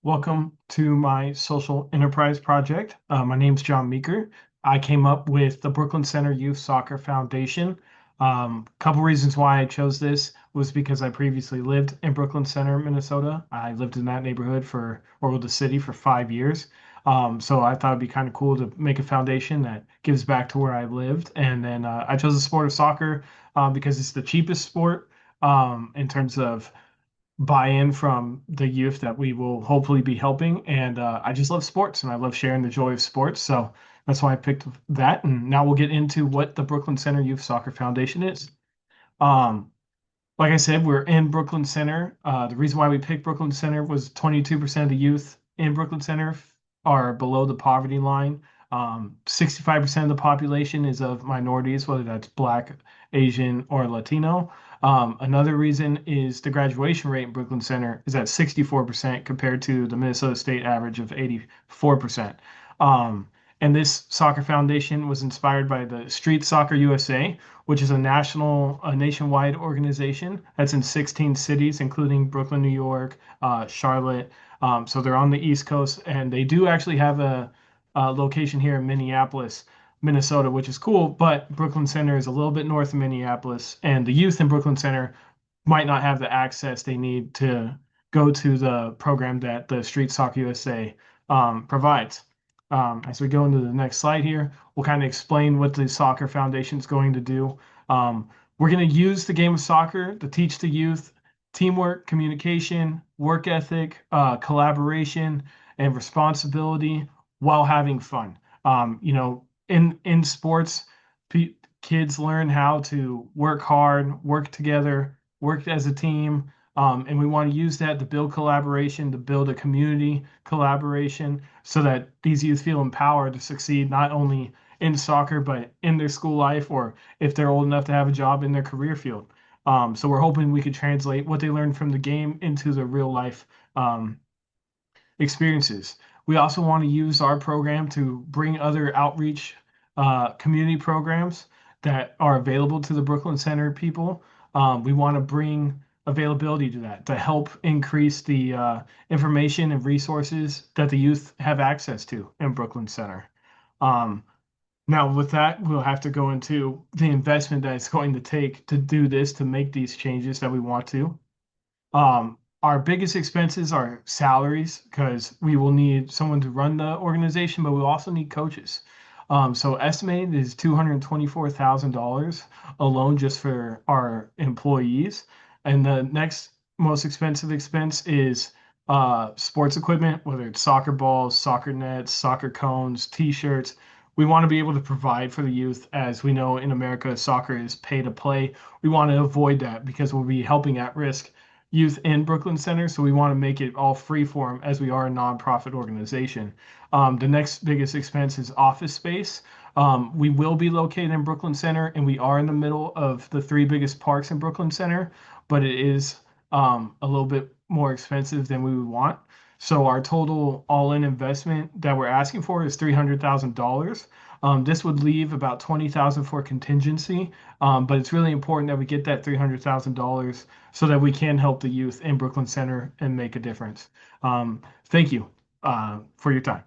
Welcome to my social enterprise project. My name's John Meeker. I came up with the Brooklyn Center Youth Soccer Foundation. A couple reasons why I chose this was because I previously lived in Brooklyn Center, Minnesota. I lived in that neighborhood or the city for 5 years. So I thought it'd be kind of cool to make a foundation that gives back to where I lived. And then I chose the sport of soccer because it's the cheapest sport in terms of buy-in from the youth that we will hopefully be helping. And I just love sports and I love sharing the joy of sports. So that's why I picked that. And now we'll get into what the Brooklyn Center Youth Soccer Foundation is. Um, like I said, we're in Brooklyn Center. The reason why we picked Brooklyn Center was 22% of the youth in Brooklyn Center are below the poverty line. 65% of the population is of minorities, whether that's Black, Asian, or Latino. Another reason is the graduation rate in Brooklyn Center is at 64% compared to the Minnesota State average of 84%. And this soccer foundation was inspired by the Street Soccer USA, which is a nationwide organization that's in 16 cities, including Brooklyn, New York, Charlotte. So they're on the East Coast, and they do actually have a location here in Minneapolis, Minnesota, which is cool. But Brooklyn Center is a little bit north of Minneapolis, and the youth in Brooklyn Center might not have the access they need to go to the program that the Street Soccer USA provides. As we go into the next slide here, we'll kind of explain what the Soccer Foundation is going to do. We're going to use the game of soccer to teach the youth teamwork, communication, work ethic, collaboration, and responsibility while having fun. In sports, kids learn how to work hard, work together, work as a team, and we want to use that to build collaboration, to build a community collaboration so that these youth feel empowered to succeed not only in soccer, but in their school life, or if they're old enough to have a job in their career field. So we're hoping we could translate what they learned from the game into the real life experiences. We also want to use our program to bring other outreach community programs that are available to the Brooklyn Center people. We want to bring availability to that to help increase the information and resources that the youth have access to in Brooklyn Center. Um, Now, with that, we'll have to go into the investment that it's going to take to do this, to make these changes that we want to. Our biggest expenses are salaries because we will need someone to run the organization, but we'll also need coaches. So estimated is $224,000 alone just for our employees. And the next most expensive expense is sports equipment, whether it's soccer balls, soccer nets, soccer cones, t-shirts. We want to be able to provide for the youth. As we know in America, soccer is pay to play. We want to avoid that because we'll be helping at risk youth in Brooklyn Center. So we want to make it all free for them as we are a nonprofit organization. The next biggest expense is office space. We will be located in Brooklyn Center, and we are in the middle of the three biggest parks in Brooklyn Center, but it is a little bit more expensive than we would want. So our total all-in investment that we're asking for is $300,000. This would leave about $20,000 for contingency, but it's really important that we get that $300,000 so that we can help the youth in Brooklyn Center and make a difference. Thank you for your time.